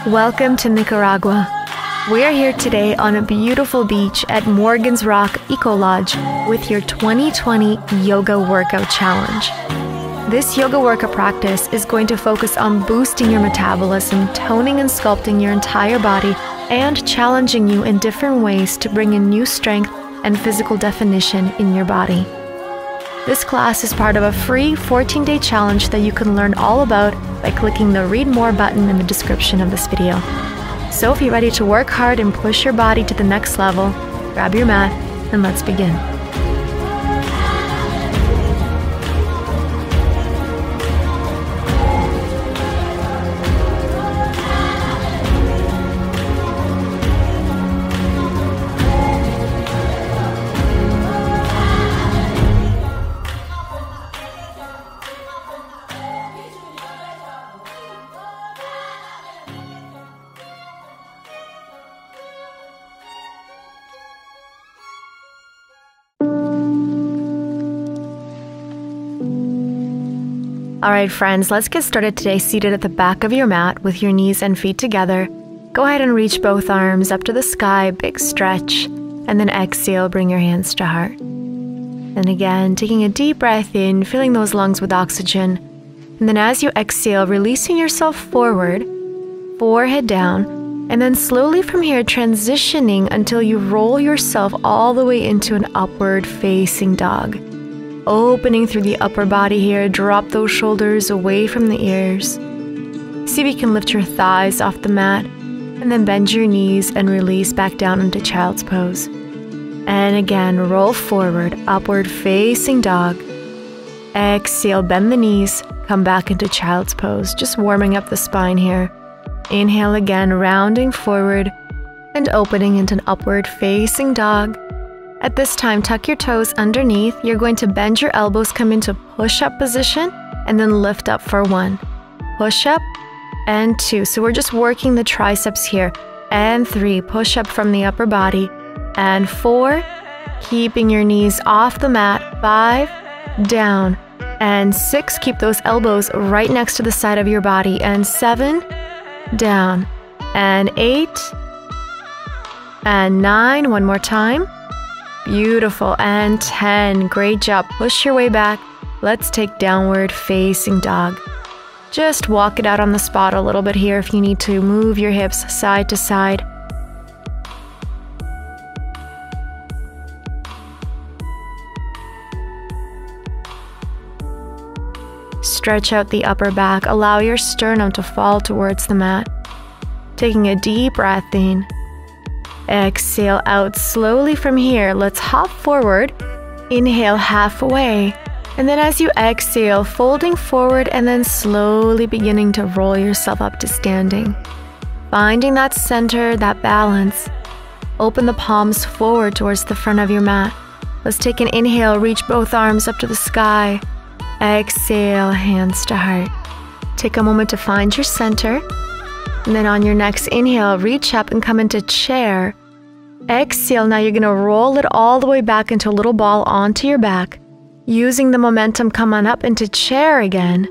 Welcome to Nicaragua. We are here today on a beautiful beach at Morgan's Rock Eco Lodge with your 2020 Yoga Workout Challenge. This yoga workout practice is going to focus on boosting your metabolism, toning and sculpting your entire body, and challenging you in different ways to bring in new strength and physical definition in your body. This class is part of a free 14-day challenge that you can learn all about by clicking the Read More button in the description of this video. So if you're ready to work hard and push your body to the next level, grab your mat and let's begin. Alright friends, let's get started today seated at the back of your mat with your knees and feet together. Go ahead and reach both arms up to the sky, big stretch, and then exhale, bring your hands to heart. And again, taking a deep breath in, filling those lungs with oxygen. And then as you exhale, releasing yourself forward, forehead down, and then slowly from here transitioning until you roll yourself all the way into an upward facing dog. Opening through the upper body here, drop those shoulders away from the ears. See if you can lift your thighs off the mat, and then bend your knees and release back down into child's pose. And again, roll forward, upward facing dog. Exhale, bend the knees, come back into child's pose, just warming up the spine here. Inhale again, rounding forward and opening into an upward facing dog. At this time, tuck your toes underneath. You're going to bend your elbows, come into push-up position, and then lift up for 1. Push-up, and 2. So we're just working the triceps here. And 3, push-up from the upper body. And 4, keeping your knees off the mat. 5, down. And 6, keep those elbows right next to the side of your body. And 7, down. And 8, and 9, one more time. Beautiful, and 10, great job. Push your way back. Let's take downward facing dog. Just walk it out on the spot a little bit here if you need to. Move your hips side to side. Stretch out the upper back. Allow your sternum to fall towards the mat. Taking a deep breath in. Exhale out slowly from here. Let's hop forward. Inhale halfway. And then as you exhale, folding forward and then slowly beginning to roll yourself up to standing. Finding that center, that balance. Open the palms forward towards the front of your mat. Let's take an inhale, reach both arms up to the sky. Exhale, hands to heart. Take a moment to find your center. And then on your next inhale, reach up and come into chair. Exhale, now you're going to roll it all the way back into a little ball onto your back. Using the momentum, come on up into chair again.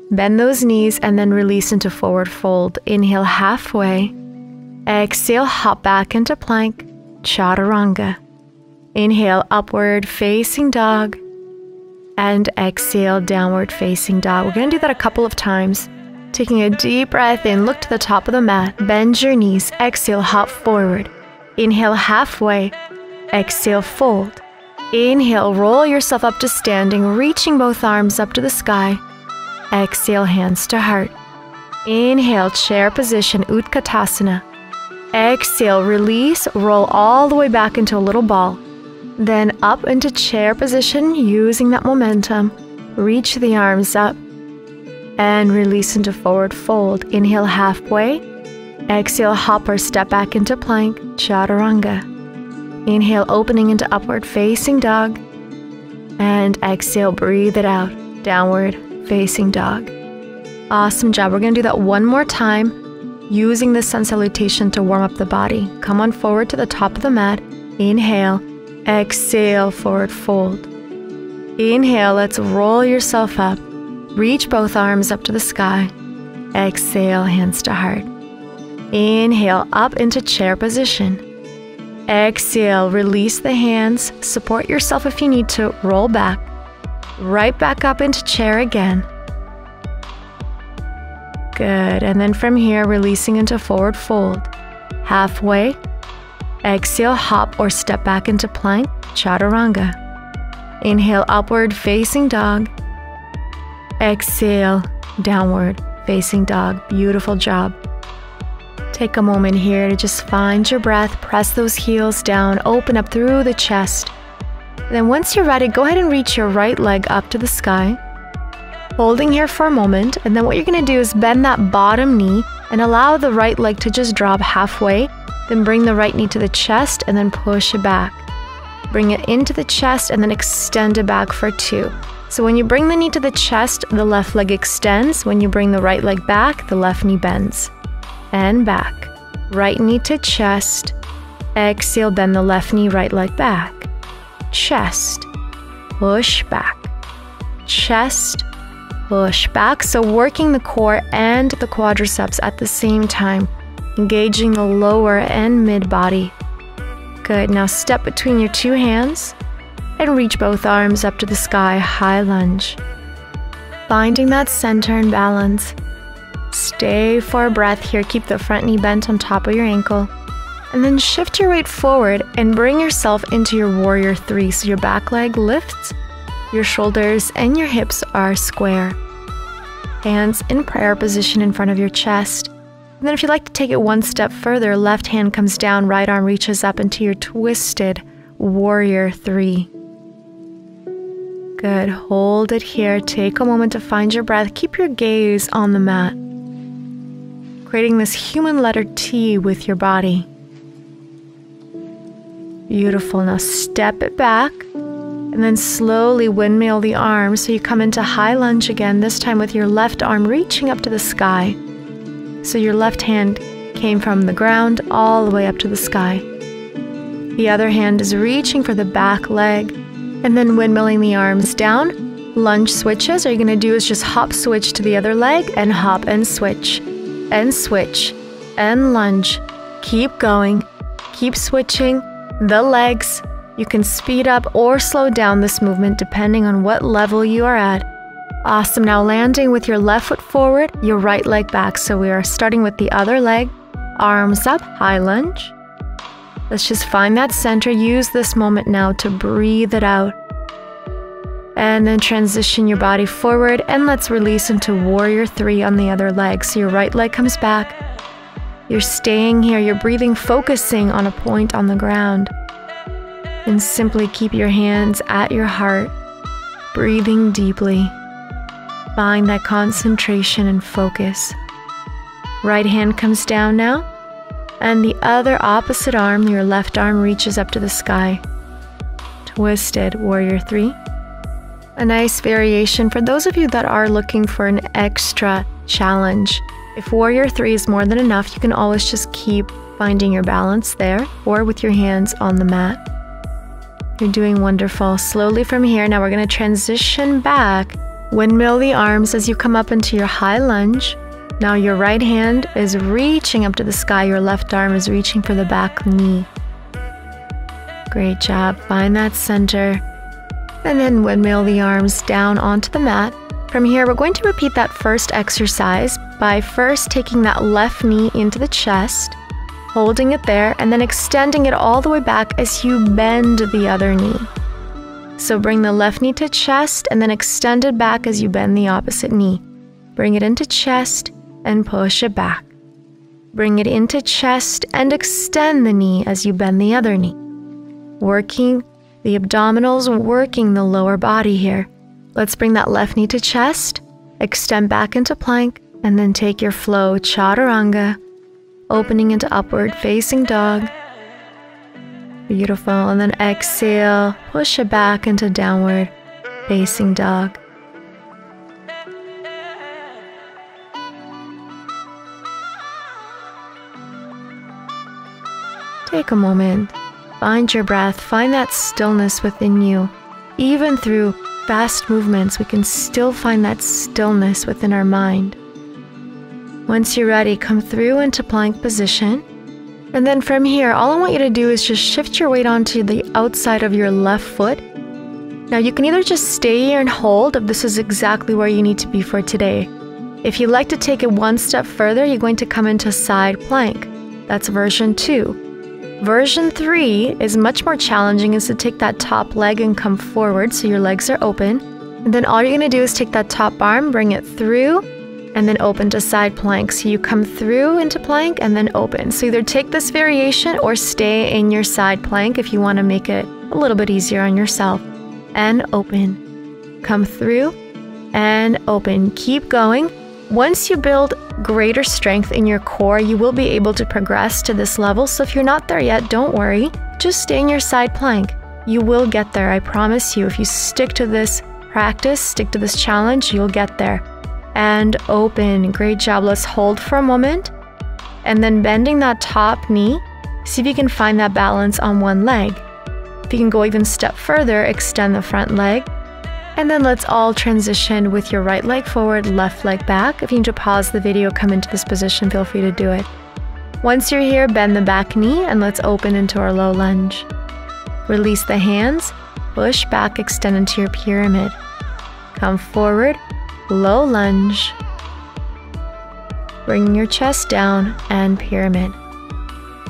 Bend those knees and then release into forward fold. Inhale halfway. Exhale, hop back into plank, chaturanga. Inhale, upward facing dog. And exhale, downward facing dog. We're going to do that a couple of times. Taking a deep breath in, look to the top of the mat, bend your knees, exhale, hop forward. Inhale halfway, exhale, fold. Inhale, roll yourself up to standing, reaching both arms up to the sky. Exhale, hands to heart. Inhale, chair position, Utkatasana. Exhale, release, roll all the way back into a little ball. Then up into chair position, using that momentum. Reach the arms up. And release into forward fold. Inhale halfway. Exhale, hop or step back into plank, chaturanga. Inhale, opening into upward facing dog. And exhale, breathe it out, downward facing dog. Awesome job. We're going to do that one more time, using the sun salutation to warm up the body. Come on forward to the top of the mat. Inhale, exhale, forward fold. Inhale, let's roll yourself up. Reach both arms up to the sky. Exhale, hands to heart. Inhale up into chair position. Exhale, release the hands, support yourself if you need to, roll back. Right back up into chair again. Good, and then from here, releasing into forward fold. Halfway. Exhale, hop or step back into plank, chaturanga. Inhale, upward facing dog. Exhale, downward facing dog. Beautiful job. Take a moment here to just find your breath, press those heels down, open up through the chest. Then once you're ready, go ahead and reach your right leg up to the sky. Holding here for a moment, and then what you're going to do is bend that bottom knee and allow the right leg to just drop halfway. Then bring the right knee to the chest and then push it back. Bring it into the chest and then extend it back for 2. So when you bring the knee to the chest, the left leg extends. When you bring the right leg back, the left knee bends. And back. Right knee to chest. Exhale, bend the left knee, right leg back. Chest. Push back. Chest. Push back. So working the core and the quadriceps at the same time. Engaging the lower and mid body. Good. Now step between your 2 hands and reach both arms up to the sky, high lunge. Finding that center and balance. Stay for a breath here. Keep the front knee bent on top of your ankle. And then shift your weight forward and bring yourself into your warrior 3. So your back leg lifts, your shoulders and your hips are square. Hands in prayer position in front of your chest. And then if you'd like to take it one step further, left hand comes down, right arm reaches up into your twisted warrior 3. Good. Hold it here. Take a moment to find your breath. Keep your gaze on the mat. Creating this human letter T with your body. Beautiful. Now step it back and then slowly windmill the arms so you come into high lunge again, this time with your left arm reaching up to the sky. So your left hand came from the ground all the way up to the sky. The other hand is reaching for the back leg and then windmilling the arms down. Lunge switches. All you're going to do is just hop switch to the other leg and hop and switch and lunge. Keep going. Keep switching the legs. You can speed up or slow down this movement depending on what level you are at. Awesome. Now landing with your left foot forward, your right leg back. So we are starting with the other leg. Arms up, high lunge. Let's just find that center. Use this moment now to breathe it out. And then transition your body forward and let's release into warrior 3 on the other leg. So your right leg comes back. You're staying here. You're breathing, focusing on a point on the ground. And simply keep your hands at your heart, breathing deeply. Find that concentration and focus. Right hand comes down now. And the other opposite arm, your left arm reaches up to the sky. Twisted warrior 3. A nice variation for those of you that are looking for an extra challenge. If warrior 3 is more than enough, you can always just keep finding your balance there or with your hands on the mat. You're doing wonderful. Slowly from here, now we're going to transition back. Windmill the arms as you come up into your high lunge. Now your right hand is reaching up to the sky. Your left arm is reaching for the back knee. Great job. Find that center. And then windmill the arms down onto the mat. From here, we're going to repeat that first exercise by first taking that left knee into the chest, holding it there, and then extending it all the way back as you bend the other knee. So bring the left knee to chest and then extend it back as you bend the opposite knee. Bring it into chest and push it back. Bring it into chest and extend the knee as you bend the other knee. Working the abdominals, working the lower body here. Let's bring that left knee to chest, extend back into plank, and then take your flow, chaturanga, opening into upward facing dog. Beautiful. And then exhale, push it back into downward facing dog. Take a moment. Find your breath, find that stillness within you. Even through fast movements, we can still find that stillness within our mind. Once you're ready, come through into plank position. And then from here, all I want you to do is just shift your weight onto the outside of your left foot. Now you can either just stay here and hold if this is exactly where you need to be for today. If you'd like to take it one step further, you're going to come into side plank. That's version 2. Version 3 is much more challenging, is to take that top leg and come forward so your legs are open. And then all you're going to do is take that top arm, bring it through, and then open to side plank. So you come through into plank and then open. So either take this variation or stay in your side plank if you want to make it a little bit easier on yourself. And open. Come through and open. Keep going. Once you build greater strength in your core, you will be able to progress to this level. So if you're not there yet, don't worry. Just stay in your side plank. You will get there, I promise you. If you stick to this practice, stick to this challenge, you'll get there. And open. Great job. Let's hold for a moment. And then bending that top knee, see if you can find that balance on one leg. If you can go even a step further, extend the front leg. And then let's all transition with your right leg forward, left leg back. If you need to pause the video, come into this position, feel free to do it. Once you're here, bend the back knee and let's open into our low lunge. Release the hands, push back, extend into your pyramid. Come forward, low lunge. Bring your chest down and pyramid.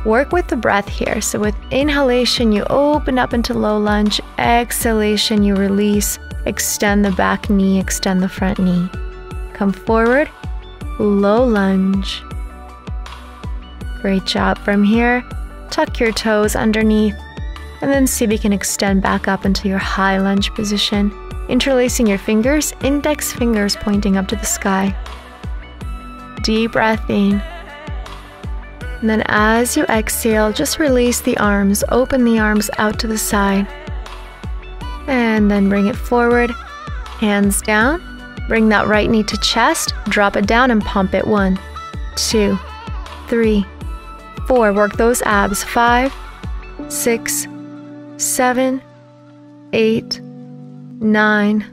Work with the breath here. So with inhalation, you open up into low lunge. Exhalation, you release. Extend the back knee, extend the front knee. Come forward, low lunge. Great job. From here, tuck your toes underneath, and then see if you can extend back up into your high lunge position. Interlacing your fingers, index fingers pointing up to the sky. Deep breath in. And then as you exhale, just release the arms, open the arms out to the side. And then bring it forward, hands down. Bring that right knee to chest, drop it down and pump it. 1, 2, 3, 4. Work those abs. 5, 6, 7, 8, 9,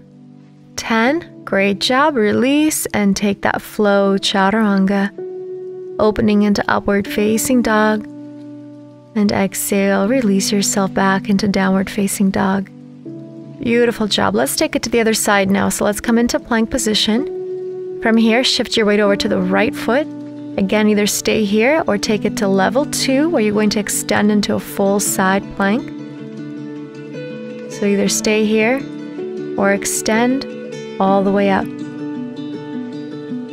10. Great job. Release and take that flow, chaturanga. Opening into upward facing dog. And exhale, release yourself back into downward facing dog. Beautiful job. Let's take it to the other side now. So let's come into plank position. From here, shift your weight over to the right foot. Again, either stay here or take it to level 2, where you're going to extend into a full side plank. So either stay here or extend all the way up.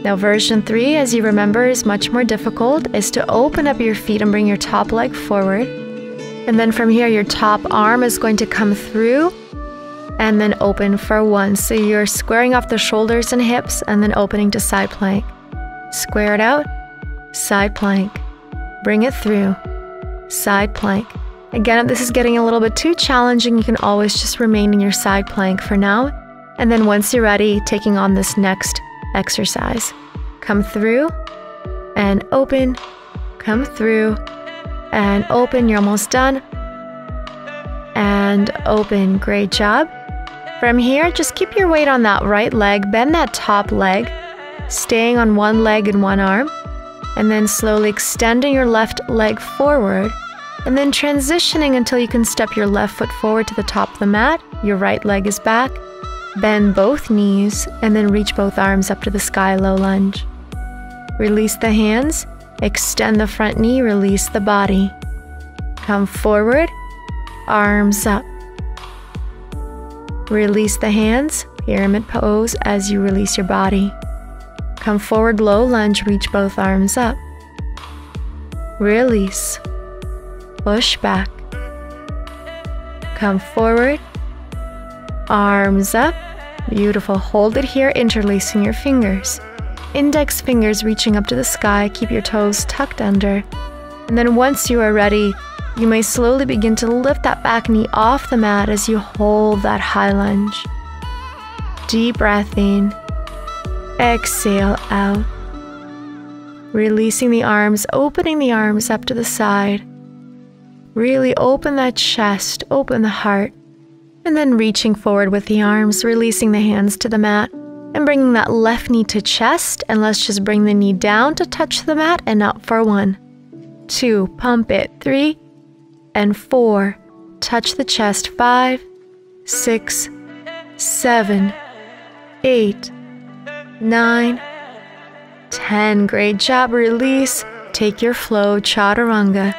Now version 3, as you remember, is much more difficult, is to open up your feet and bring your top leg forward. And then from here, your top arm is going to come through and then open for 1. So you're squaring off the shoulders and hips and then opening to side plank. Square it out, side plank. Bring it through, side plank. Again, if this is getting a little bit too challenging, you can always just remain in your side plank for now. And then once you're ready, taking on this next exercise. Come through and open, come through and open. You're almost done. And open. Great job. From here, just keep your weight on that right leg, bend that top leg, staying on one leg and one arm, and then slowly extending your left leg forward, and then transitioning until you can step your left foot forward to the top of the mat. Your right leg is back. Bend both knees, and then reach both arms up to the sky, low lunge. Release the hands, extend the front knee, release the body. Come forward, arms up. Release the hands, pyramid pose as you release your body. Come forward, low lunge, reach both arms up. Release. Push back. Come forward. Arms up. Beautiful. Hold it here, interlacing your fingers. Index fingers reaching up to the sky. Keep your toes tucked under. And then once you are ready, you may slowly begin to lift that back knee off the mat as you hold that high lunge. Deep breath in. Exhale out. Releasing the arms, opening the arms up to the side. Really open that chest, open the heart. And then reaching forward with the arms, releasing the hands to the mat. And bringing that left knee to chest, and let's just bring the knee down to touch the mat and up for 1, 2, pump it, 3, and 4, touch the chest, 5, 6, 7, 8, 9, 10. Great job. Release. Take your flow, chaturanga.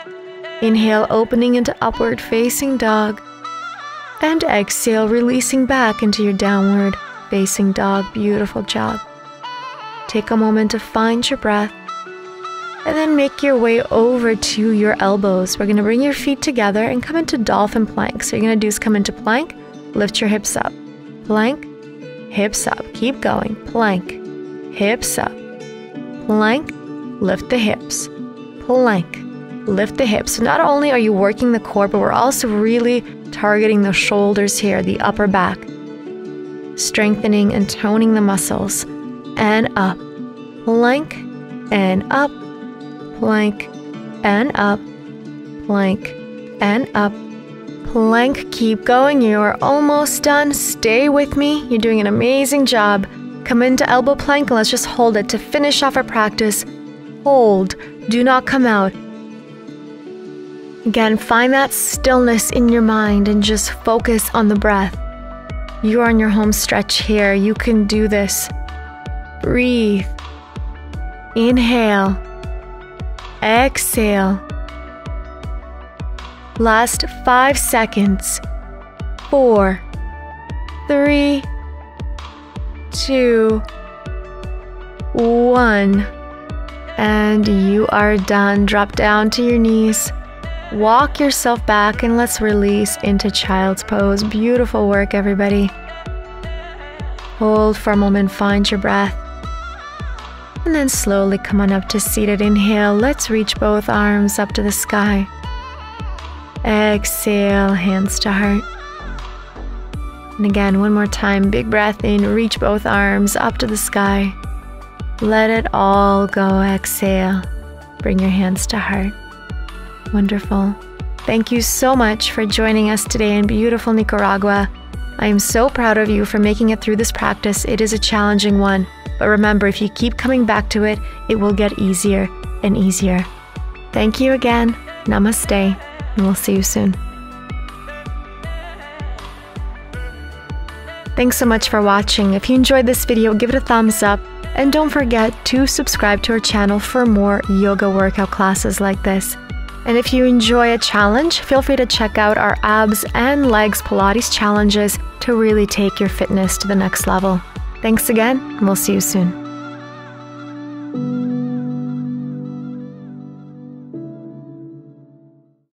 Inhale, opening into upward facing dog. And exhale, releasing back into your downward facing dog. Beautiful job. Take a moment to find your breath. And then make your way over to your elbows. We're going to bring your feet together and come into Dolphin Plank. So you're going to do is come into plank, lift your hips up. Plank, hips up. Keep going. Plank, hips up. Plank, lift the hips. Plank, lift the hips. So not only are you working the core, but we're also really targeting the shoulders here, the upper back. Strengthening and toning the muscles. And up. Plank, and up. Plank, and up. Plank, and up. Plank, keep going. You are almost done. Stay with me. You're doing an amazing job. Come into elbow plank and let's just hold it to finish off our practice. Hold. Do not come out. Again, find that stillness in your mind and just focus on the breath. You're on your home stretch here. You can do this. Breathe. Inhale. Exhale. Last 5 seconds. 4, 3, 2, 1. And you are done. Drop down to your knees. Walk yourself back and let's release into child's pose. Beautiful work, everybody. Hold for a moment, find your breath. And then slowly come on up to seated. Inhale, let's reach both arms up to the sky. Exhale, hands to heart. And again, one more time, big breath in, reach both arms up to the sky. Let it all go, exhale. Bring your hands to heart. Wonderful. Thank you so much for joining us today in beautiful Nicaragua. I am so proud of you for making it through this practice. It is a challenging one, but remember, if you keep coming back to it, it will get easier and easier. Thank you again. Namaste, and we'll see you soon. Thanks so much for watching. If you enjoyed this video, give it a thumbs up, and don't forget to subscribe to our channel for more yoga workout classes like this. And if you enjoy a challenge, feel free to check out our abs and legs Pilates challenges to really take your fitness to the next level. Thanks again, and we'll see you soon.